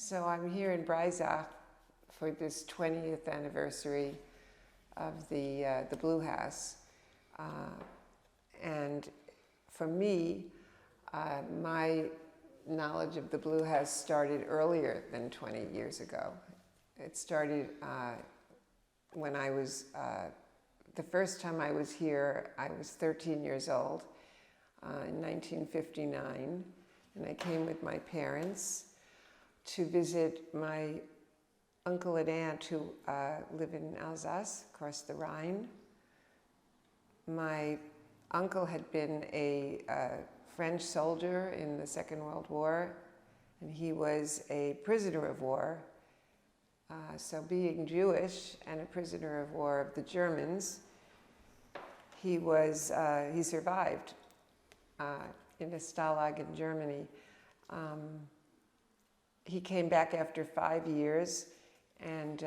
So I'm here in Breisach for this 20th anniversary of the Blue House. And for me, my knowledge of the Blue House started earlier than 20 years ago. It started when I was, the first time I was here, I was 13 years old in 1959, and I came with my parents to visit my uncle and aunt who live in Alsace, across the Rhine. My uncle had been a French soldier in the Second World War, and he was a prisoner of war. So being Jewish and a prisoner of war of the Germans, he survived in a stalag in Germany. He came back after 5 years and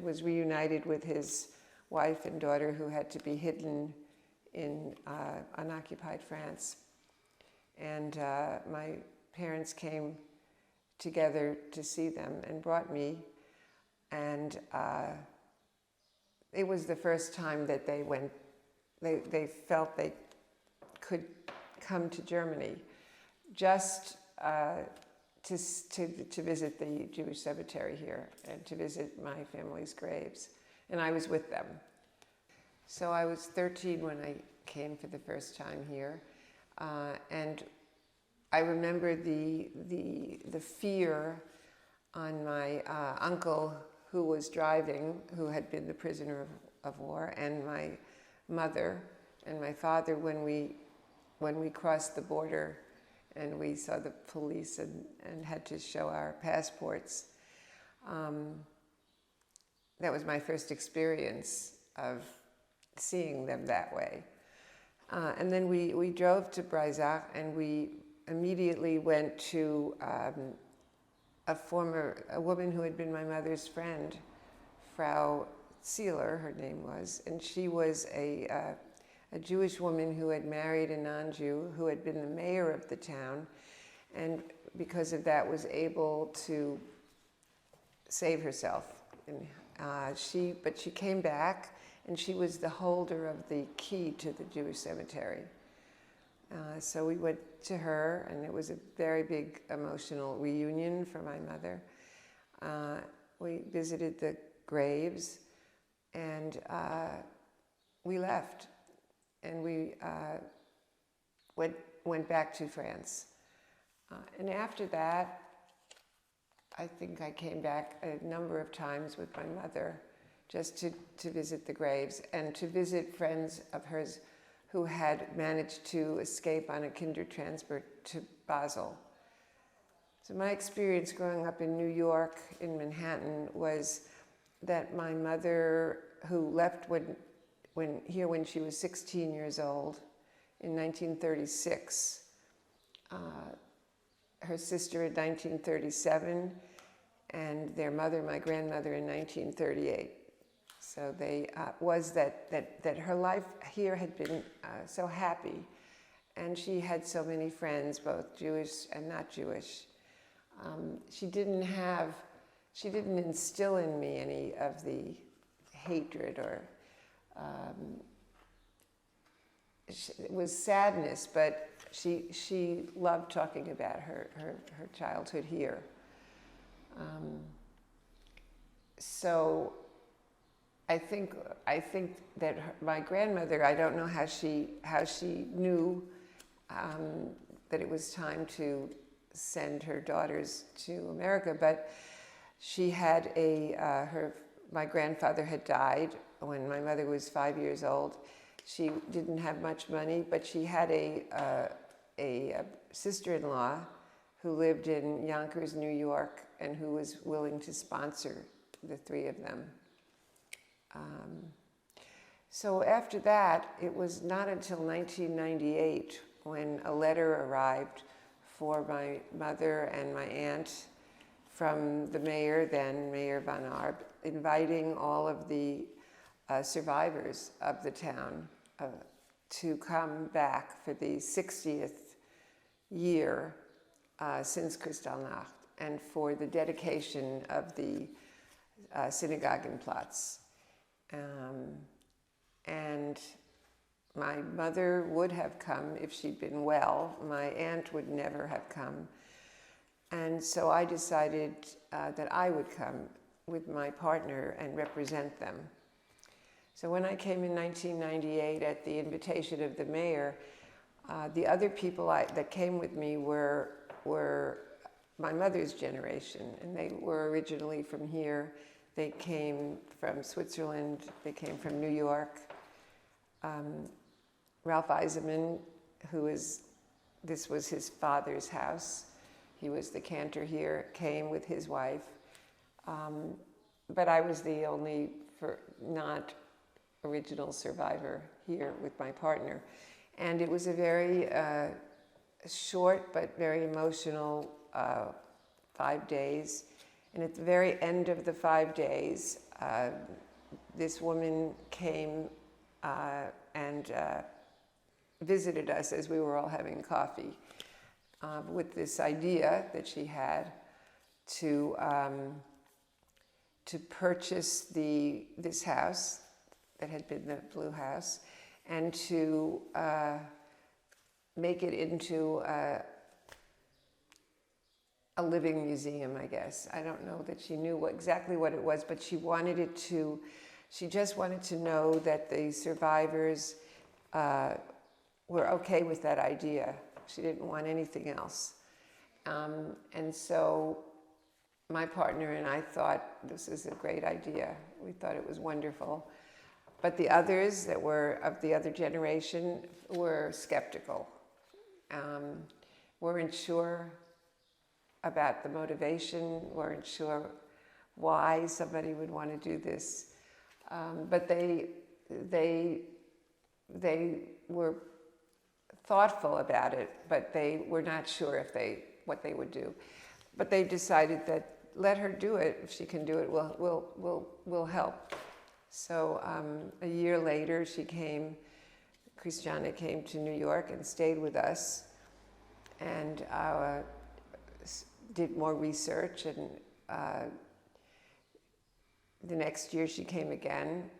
was reunited with his wife and daughter, who had to be hidden in unoccupied France. And my parents came together to see them and brought me. And it was the first time that they felt they could come to Germany just to visit the Jewish cemetery here and to visit my family's graves. And I was with them. So I was 13 when I came for the first time here. And I remember the fear on my uncle, who was driving, who had been the prisoner of war, and my mother and my father when we crossed the border and we saw the police and had to show our passports. That was my first experience of seeing them that way. And then we drove to Breisach, and we immediately went to a woman who had been my mother's friend, Frau Zieler, her name was, and she was a Jewish woman who had married a non-Jew who had been the mayor of the town, and because of that was able to save herself. And, but she came back, and she was the holder of the key to the Jewish cemetery. So we went to her, and it was a very big emotional reunion for my mother. We visited the graves, and we left. And we went back to France. And after that, I think I came back a number of times with my mother just to visit the graves and to visit friends of hers who had managed to escape on a Kindertransport to Basel. So my experience growing up in New York, in Manhattan, was that my mother, who left when she was 16 years old in 1936, her sister in 1937, and their mother, my grandmother, in 1938. So that her life here had been so happy, and she had so many friends, both Jewish and not Jewish. She didn't instill in me any of the hatred or it was sadness, but she loved talking about her childhood here. So I think that my grandmother, I don't know how she knew that it was time to send her daughters to America, but she had my grandfather had died when my mother was 5 years old. She didn't have much money, but she had a sister-in-law who lived in Yonkers, New York, and who was willing to sponsor the three of them. So after that, it was not until 1998 when a letter arrived for my mother and my aunt from the mayor, then Mayor Van Arp, inviting all of the survivors of the town to come back for the 60th year since Kristallnacht. and for the dedication of the Synagogenplatz. And my mother would have come if she'd been well. My aunt would never have come. And so I decided that I would come with my partner and represent them. So when I came in 1998 at the invitation of the mayor, the other people that came with me were my mother's generation, and they were originally from here. They came from Switzerland, they came from New York. Ralph Eisenman, this was his father's house. He was the cantor here, came with his wife. But I was the only not original survivor here with my partner. And it was a very short but very emotional 5 days. And at the very end of the 5 days, this woman came and visited us as we were all having coffee with this idea that she had to purchase this house that had been the Blue House and to make it into a living museum, I guess. I don't know that she knew exactly what it was, but she just wanted to know that the survivors were okay with that idea. She didn't want anything else. And so my partner and I thought this is a great idea. We thought it was wonderful. But the others that were of the other generation were skeptical, weren't sure about the motivation, weren't sure why somebody would want to do this. But they were thoughtful about it, but they were not sure what they would do. But they decided that let her do it. If she can do it, we'll help. So a year later, Christiane came to New York and stayed with us, and did more research. And the next year she came again.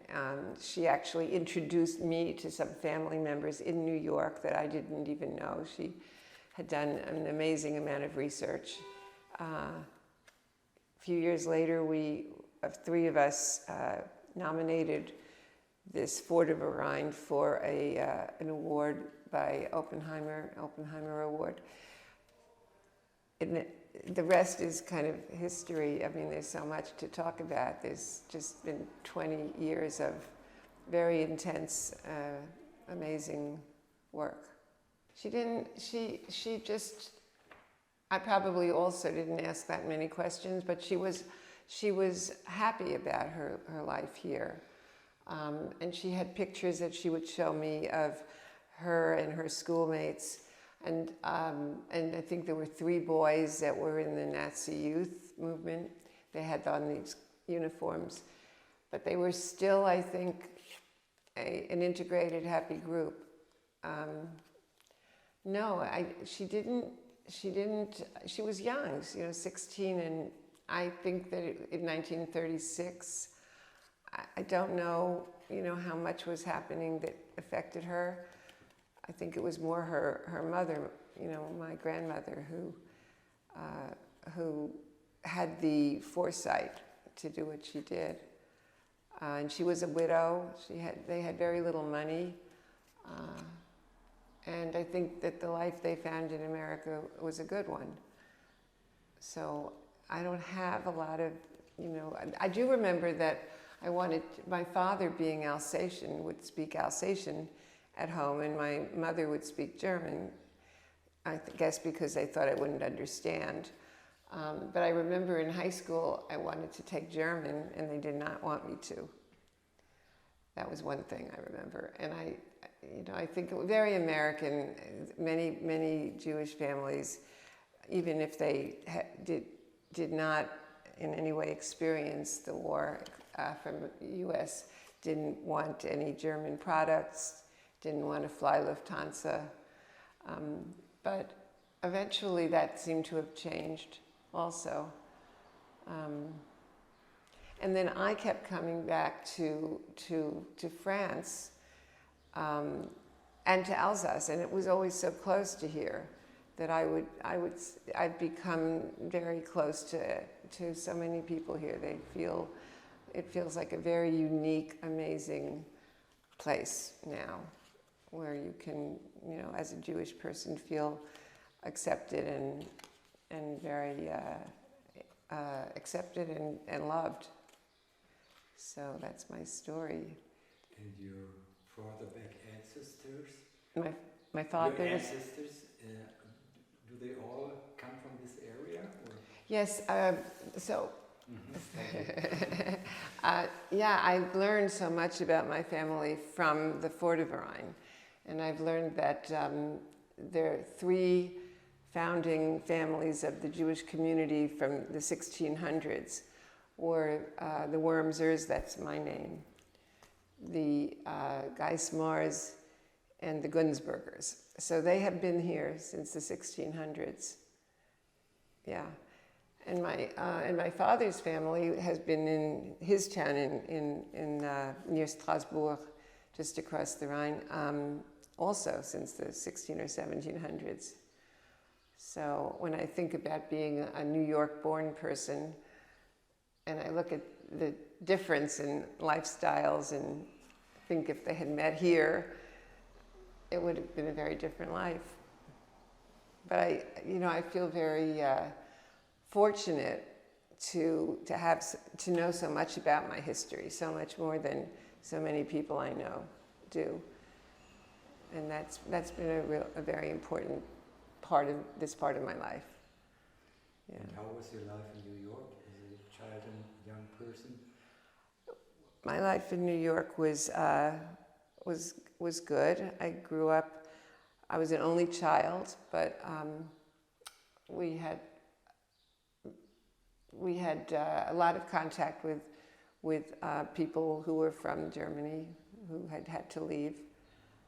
She actually introduced me to some family members in New York that I didn't even know. She had done an amazing amount of research. A few years later, three of us nominated this Ford of Rhine for an award by Oppenheimer Award. The rest is kind of history. I mean, there's so much to talk about. There's just been 20 years of very intense, amazing work. I probably also didn't ask that many questions, but she was happy about her life here. And she had pictures that she would show me of her and her schoolmates. And I think there were 3 boys that were in the Nazi youth movement. They had on these uniforms, but they were still, I think, an integrated, happy group. No, she was young, 16, and I think that in 1936, I don't know, how much was happening that affected her. I think it was more her mother, my grandmother, who had the foresight to do what she did. And she was a widow. They had very little money. And I think that the life they found in America was a good one. So I don't have a lot of, I do remember that my father, being Alsatian, would speak Alsatian at home, and my mother would speak German, I guess because they thought I wouldn't understand. But I remember in high school, I wanted to take German, and they did not want me to. That was one thing I remember. And I think it was very American. Many Jewish families, even if they did not in any way experience the war from the U.S., didn't want any German products, didn't want to fly Lufthansa. But eventually that seemed to have changed. also. And then I kept coming back to France and to Alsace, and it was always so close to here that I'd become very close to so many people here. It feels like a very unique, amazing place now, where you can, as a Jewish person, feel accepted and very accepted and loved. So that's my story. And your father-back ancestors? My father. Your ancestors, do they all come from this area? Or? Yes. Yeah, I've learned so much about my family from the Vorderverein, and I've learned that there are 3 founding families of the Jewish community from the 1600s, or the Wormsers, that's my name, the Geismars, and the Gunsbergers. So they have been here since the 1600s. Yeah. And my father's family has been in his town near Strasbourg, just across the Rhine, also since the 16 or 1700s. So when I think about being a New York-born person, and I look at the difference in lifestyles and think if they had met here, it would have been a very different life. But I feel very fortunate to know so much about my history, so much more than so many people I know do, and that's been a very important part of my life. Yeah. And how was your life in New York as a child and young person? My life in New York was good. I grew up. I was an only child, but we had a lot of contact with people who were from Germany who had to leave.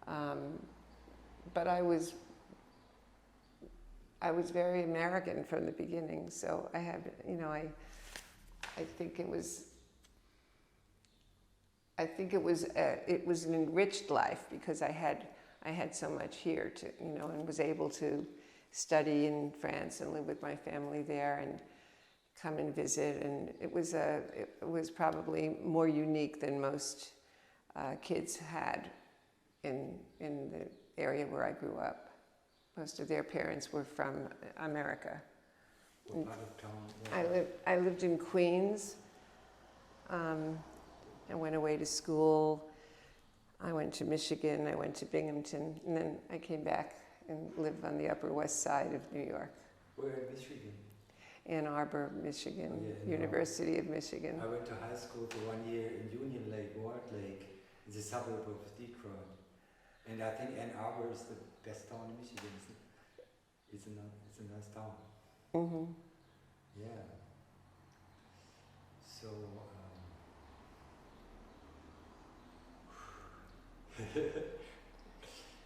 But I was very American from the beginning, so I had, I think it was an enriched life because I had so much here to, and was able to study in France and live with my family there and come and visit, and it was probably more unique than most kids had in the area where I grew up. Most of their parents were from America. What part of town? I lived in Queens. I went away to school. I went to Michigan. I went to Binghamton, and then I came back and lived on the Upper West Side of New York. Where in Michigan? Ann Arbor, Michigan, University of Michigan. I went to high school for 1 year in Union Lake, Ward Lake, it's a suburb of Detroit. And I think Ann Arbor is the best town in Michigan. It's a nice town. Mm-hmm. Yeah. So,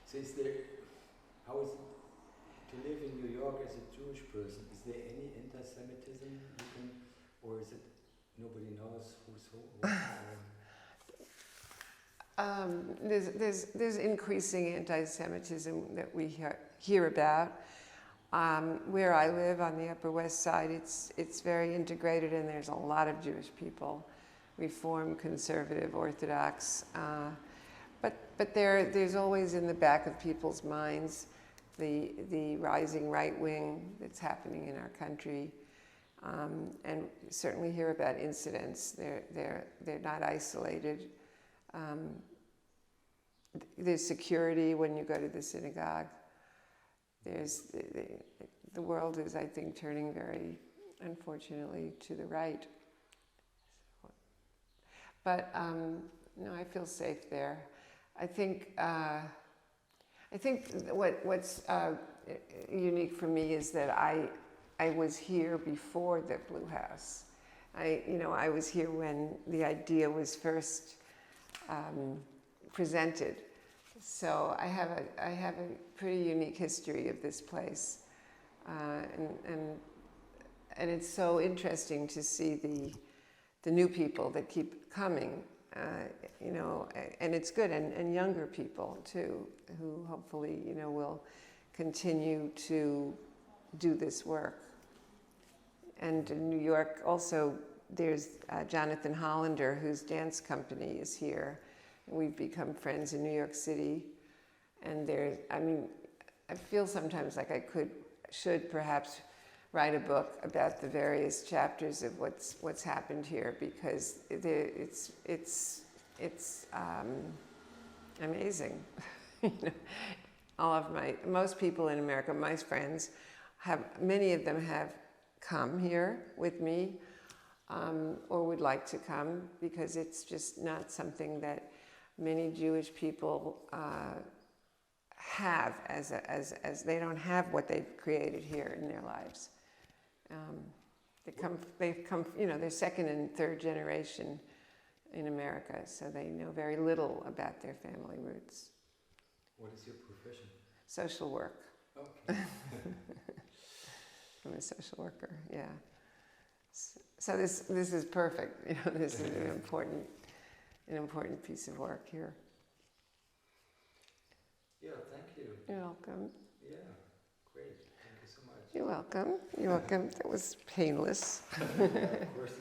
so how is it to live in New York as a Jewish person? Is there any anti-Semitism or is it nobody knows who's who? There's increasing anti-Semitism that we hear about. Where I live on the Upper West Side, it's very integrated, and there's a lot of Jewish people, Reform, Conservative, Orthodox. But there's always in the back of people's minds the rising right wing that's happening in our country, and certainly hear about incidents. They're not isolated. There's security when you go to the synagogue. There's the world is, I think, turning very, unfortunately, to the right. But no, I feel safe there. I think what's unique for me is that I was here before the Blue House. I was here when the idea was first presented. So I have a pretty unique history of this place, and and it's so interesting to see the new people that keep coming, you know, and it's good, and younger people too, who hopefully, you know, will continue to do this work. And in New York also, there's Jonathan Hollander, whose dance company is here. We've become friends in New York City. And there's, I mean, I feel sometimes like I should perhaps write a book about the various chapters of what's happened here, because it's amazing. You know, most people in America, my friends, many of them have come here with me, or would like to come, because it's just not something that many Jewish people have as they don't have what they've created here in their lives. They've come, you know, they're second and third generation in America, so they know very little about their family roots. What is your profession? Social work. Okay. I'm a social worker, yeah. So this is perfect. You know, this is an important piece of work here. Yeah, thank you. You're welcome. Yeah, great. Thank you so much. You're welcome. You're welcome. That was painless. Yeah, of course.